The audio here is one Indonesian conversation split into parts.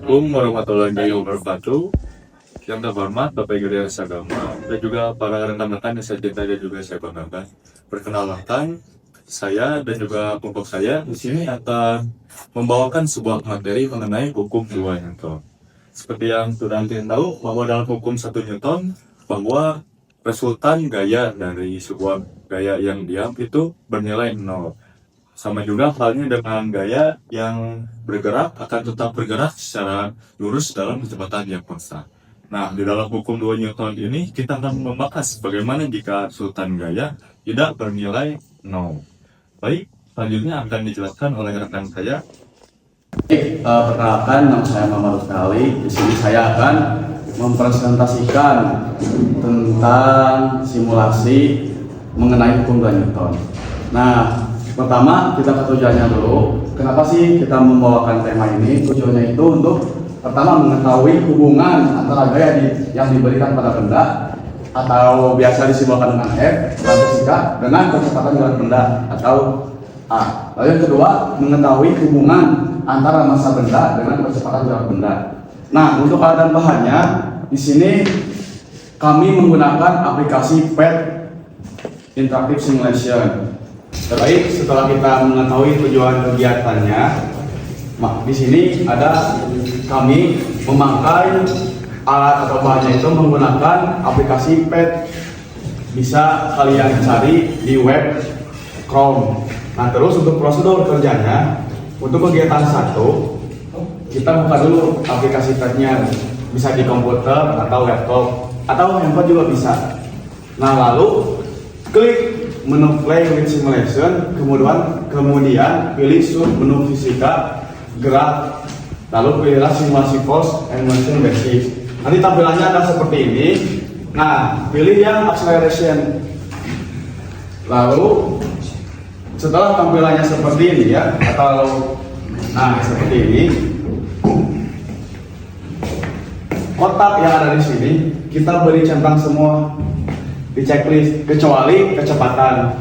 Assalamualaikum warahmatullahi wabarakatuh. Yang terhormat Bapak Ibu Dewan Agama dan juga para rekan-rekan yang saya cintai dan juga saya banggakan. Perkenalkan, saya dan juga kelompok saya di sini akan membawakan sebuah materi mengenai hukum 2 Newton. Seperti yang sudah kalian tahu bahwa dalam hukum 1 Newton bahwa resultan gaya dari sebuah gaya yang diam itu bernilai 0. Sama juga halnya dengan gaya yang bergerak akan tetap bergerak secara lurus dalam kecepatan yang konstan. Nah, di dalam hukum 2 Newton ini kita akan membahas bagaimana jika resultan gaya tidak bernilai 0. Baik, selanjutnya akan dijelaskan oleh rekan saya. Perkenalkan, nama saya Muhammad Rukali. Di sini saya akan mempresentasikan tentang simulasi mengenai hukum 2 Newton. Nah, pertama kita ke tujuannya dulu. Kenapa sih kita membawakan tema ini? Tujuannya itu untuk pertama mengetahui hubungan antara gaya yang diberikan pada benda atau biasa disimbolkan dengan F dalam fisika dengan kecepatan gerak benda atau A. Lalu yang kedua, mengetahui hubungan antara massa benda dengan kecepatan gerak benda. Nah, untuk alat dan bahannya di sini kami menggunakan aplikasi PET Interactive Simulation. Baik, setelah kita mengetahui tujuan kegiatannya, di sini ada kami memakai alat atau bahannya itu menggunakan aplikasi PET. Bisa kalian cari di web Chrome. Nah, terus untuk prosedur kerjanya, untuk kegiatan 1, kita buka dulu aplikasi PET-nya. Bisa di komputer atau laptop atau handphone juga bisa. Nah, lalu klik menu play with simulation, kemudian pilih sub menu fisika gerak, lalu pilihlah simulasi force and motion basic. Nanti tampilannya akan seperti ini. Nah, pilih yang acceleration. Lalu setelah tampilannya seperti ini ya, atau seperti ini, kotak yang ada di sini kita beri centang semua di checklist kecuali kecepatan.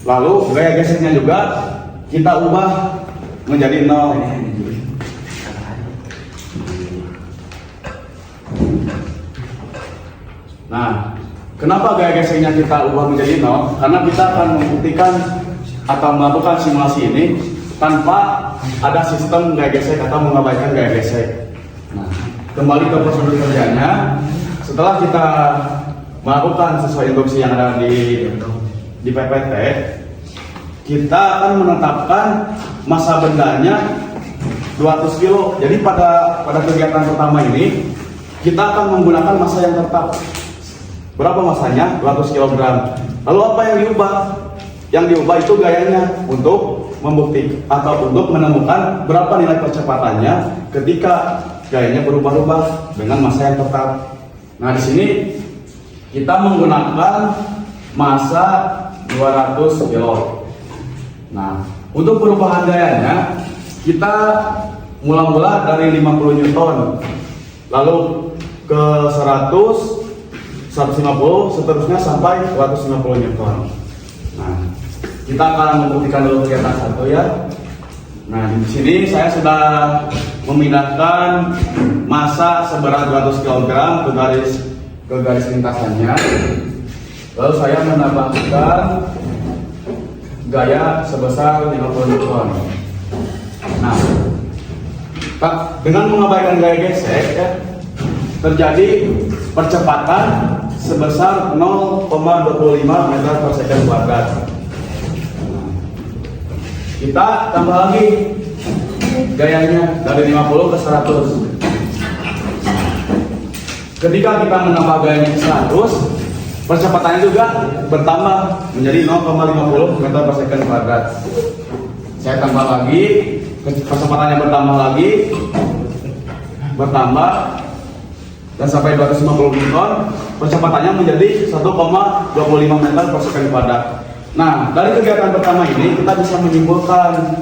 Lalu gaya geseknya juga kita ubah menjadi 0. Nah, kenapa gaya geseknya kita ubah menjadi 0? Karena kita akan membuktikan atau melakukan simulasi ini tanpa ada sistem gaya gesek atau mengabaikan gaya gesek. Nah, kembali ke prosedur kerjanya. Setelah kita melakukan sesuai instruksi yang ada di PPT, kita akan menetapkan massa bendanya 200 kilo. Jadi pada kegiatan pertama ini kita akan menggunakan massa yang tetap. Berapa massanya? 200 kg. Lalu apa yang diubah? Yang diubah itu gayanya untuk membuktikan atau untuk menemukan berapa nilai percepatannya ketika gayanya berubah-ubah dengan massa yang tetap. Nah, di sini kita menggunakan massa 200 kilo. Nah, untuk perubahan gayanya kita mula-mula dari 50 Newton, lalu ke 100, 150, seterusnya sampai 250 Newton. Nah, kita akan membuktikan dulu kegiatan 1 ya. Nah, di sini saya sudah memindahkan massa seberat 200 kg ke garis lintasannya. Lalu saya menambahkan gaya sebesar 50 Newton. Nah, dengan mengabaikan gaya gesek ya, terjadi percepatan sebesar 0,25 meter per second kuadrat. Kita tambah lagi gayanya dari 50 ke 100. Ketika kita menambah gayanya ke 100, percepatannya juga bertambah menjadi 0,50 meter per second kuadrat. Saya tambah lagi, percepatannya bertambah dan sampai 250 Newton, percepatannya menjadi 1,25 meter per second kuadrat. Nah, dari kegiatan pertama ini kita bisa menyimpulkan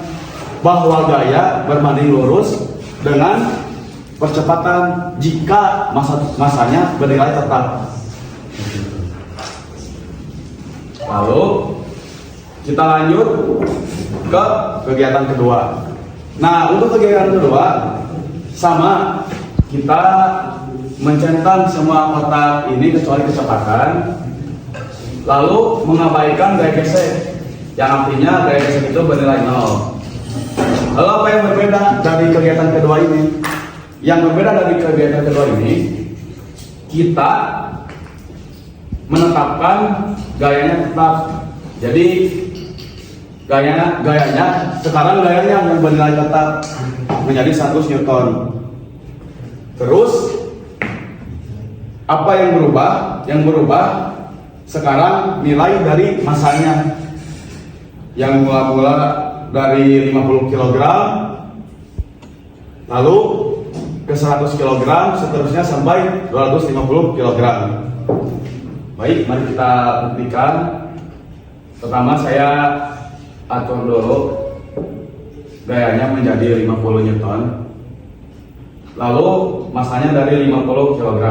bahwa gaya berbanding lurus dengan percepatan jika masanya bernilai tetap. Lalu kita lanjut ke kegiatan kedua. Nah, untuk kegiatan kedua sama kita mencentang semua kotak ini kecuali kecepatan, lalu mengabaikan gaya gesek, yang artinya gaya gesek itu bernilai 0. Lalu apa yang berbeda dari kegiatan kedua ini? Yang berbeda dari kegiatan kedua ini, kita menetapkan gayanya tetap. Jadi gayanya sekarang yang bernilai tetap menjadi 100 Newton. Terus apa yang berubah? Yang berubah sekarang nilai dari masanya, yang mula-mula dari 50 kg lalu ke 100 kg, seterusnya sampai 250 kg. Baik, mari kita buktikan. Pertama saya atur dulu gayanya menjadi 50 Newton, lalu masanya dari 50 kg.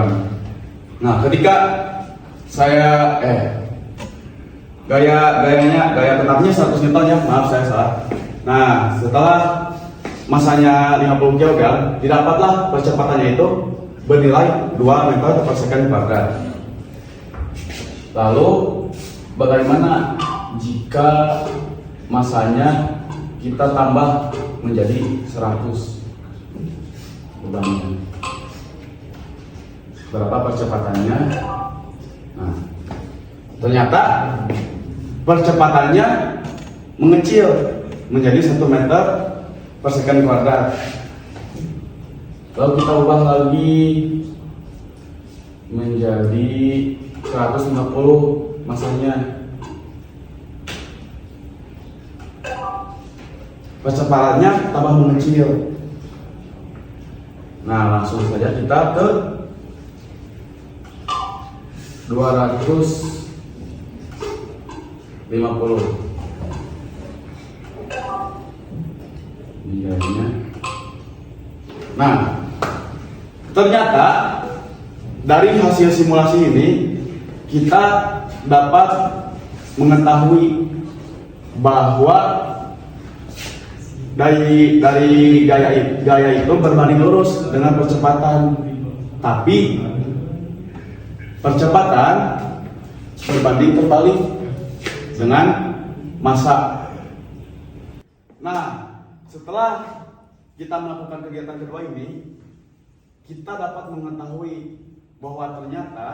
Nah, ketika saya gaya tetapnya 100 Newton ya, maaf saya salah. Nah, setelah masanya 50 kg, didapatlah percepatannya itu bernilai 2 meter per second kuadrat. Lalu bagaimana jika masanya kita tambah menjadi 100 bebannya? Berapa percepatannya? Nah, ternyata percepatannya mengecil menjadi 1 meter per second kuadrat. Lalu kita ubah lagi menjadi 150 masanya. Percepatannya tambah mengecil. Nah, langsung saja kita ke 250 nilainya. Nah, ternyata dari hasil simulasi ini kita dapat mengetahui bahwa dari gaya itu berbanding lurus dengan percepatan, tapi percepatan berbanding terbalik dengan massa. Nah, setelah kita melakukan kegiatan kedua ini, kita dapat mengetahui bahwa ternyata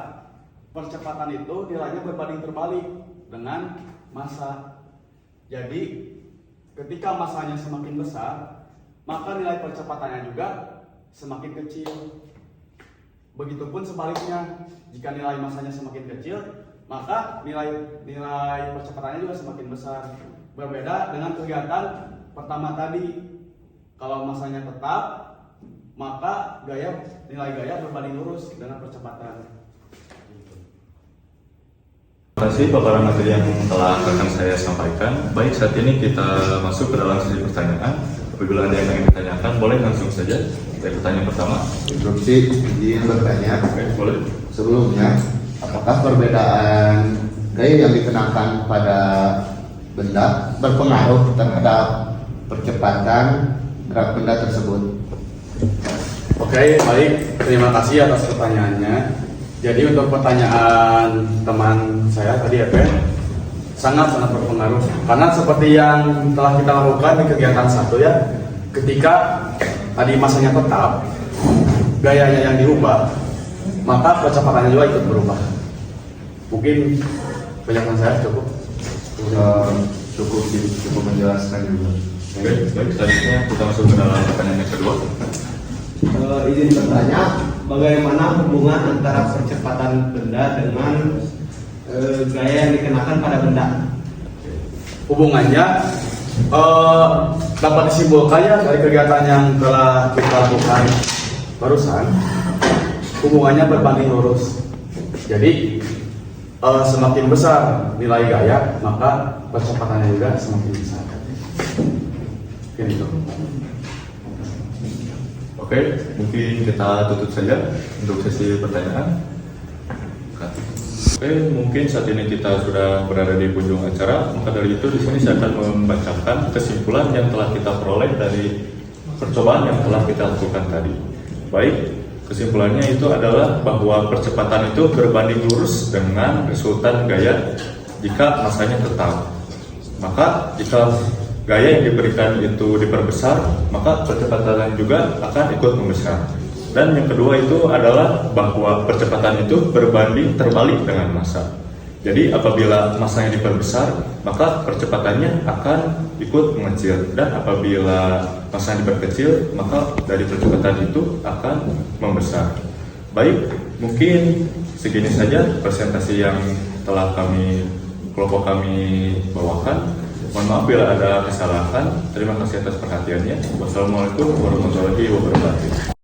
percepatan itu nilainya berbanding terbalik dengan massa. Jadi ketika massanya semakin besar, maka nilai percepatannya juga semakin kecil. Begitupun sebaliknya, jika nilai massanya semakin kecil, maka nilai percepatannya juga semakin besar. Berbeda dengan kegiatan pertama tadi, kalau massanya tetap, maka nilai gaya berbanding lurus dengan percepatan. Terima kasih paparan materi yang telah akan saya sampaikan. Baik, saat ini kita masuk ke dalam sesi pertanyaan. Apabila ada yang ingin ditanyakan, boleh langsung saja. Dari pertanyaan pertama. Instruksi izin bertanya. Oke, boleh. Sebelumnya, apakah perbedaan gaya yang dikenakan pada benda berpengaruh terhadap percepatan gerak benda tersebut? Oke, baik. Terima kasih atas pertanyaannya. Jadi untuk pertanyaan teman saya tadi ya, sangat berpengaruh. Karena seperti yang telah kita lakukan di kegiatan 1 ya, ketika tadi masanya tetap, gayanya yang diubah, maka percepatannya juga ikut berubah. Mungkin penjelasan saya cukup. Cukup menjelaskan juga. Oke, baik. Selanjutnya kita masuk ke dalam pertanyaan yang kedua. Izin bertanya, bagaimana hubungan antara percepatan benda dengan gaya yang dikenakan pada benda? Hubungannya dapat disimpulkan ya dari kegiatan yang telah kita lakukan barusan. Hubungannya berbanding lurus. Jadi semakin besar nilai gaya, maka percepatannya juga semakin besar. Mungkin itu. Oke, mungkin kita tutup saja untuk sesi pertanyaan. Oke, mungkin saat ini kita sudah berada di ujung acara. Maka dari itu di sini saya akan membacakan kesimpulan yang telah kita peroleh dari percobaan yang telah kita lakukan tadi. Baik, kesimpulannya itu adalah bahwa percepatan itu berbanding lurus dengan resultan gaya jika masanya tetap. Maka jika gaya yang diberikan itu diperbesar, maka percepatan juga akan ikut membesar. Dan yang kedua itu adalah bahwa percepatan itu berbanding terbalik dengan massa. Jadi apabila masanya diperbesar, maka percepatannya akan ikut mengecil, dan apabila masanya diperkecil, maka dari percepatan itu akan membesar. Baik, mungkin segini saja presentasi yang telah kelompok kami bawakan. Mohon maaf bila ada kesalahan. Terima kasih atas perhatiannya. Wassalamualaikum warahmatullahi wabarakatuh.